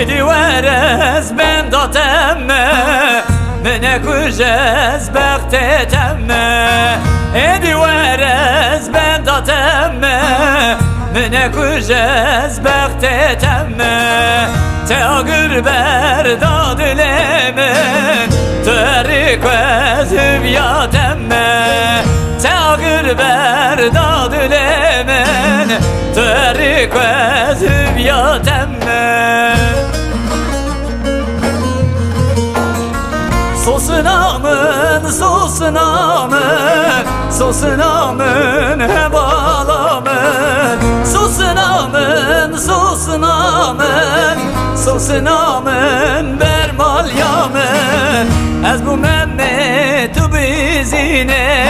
Edi verez ben datemme Mene kujez bekte temme Edi verez ben datemme Mene kujez bekte temme Te agır ber dadilemen Terik ve züvyatemme Te agır ber dadilemen Terik ve züvyatemme Sosunamın, sosunamın, sosunamın hebalamın Sosunamın, sosunamın, sosunamın bermalyamın Ez bu Mehmet'u bizine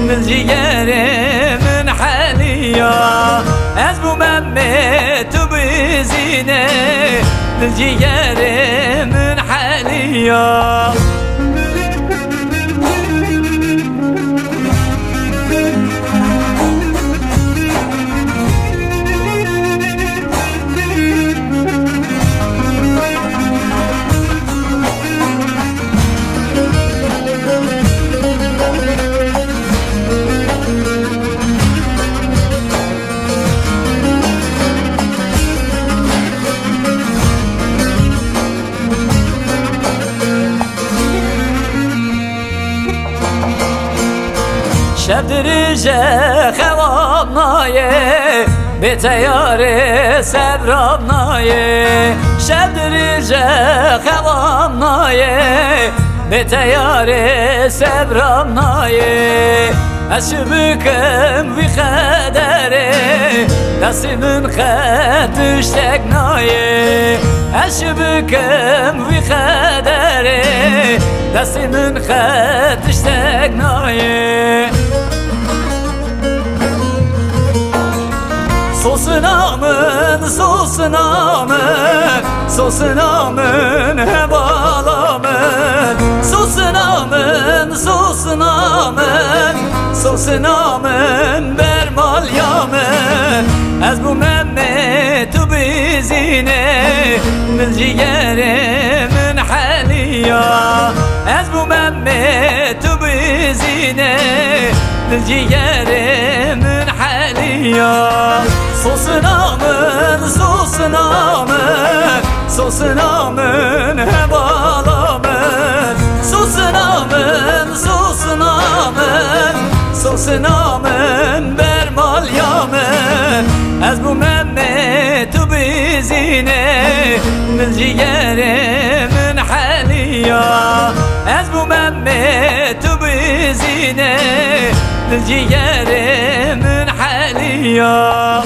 Bil ciğerimin haliya Ez bu Mehmet'u bizine Bil ciğerimin haliya Şevdirije xevamnaye Beteyare sevramnaye Şevdirije xevamnaye Beteyare sevramnaye Eşbükem vi xedere Desimin xed işteknaye Eşbükem vi xedere Desimin xed işteknaye Sosunamın, sosunamın, sosunamın hebalamın Sosunamın, sosunamın, sosunamın bermalyamın Ez bu Mehmet'u bizine Bil ciğerimin haliya Ez bu Mehmet'u bizine Bil ciğerimin haliya Sosunamın, sosunamın, sosunamın hebalamın Sosunamın, sosunamın, sosunamın bermalyamın Ez bu Mehmet'u bizine Bil ciğerimin haliya Ez bu Mehmet'u bizine Bil ciğerimin haliya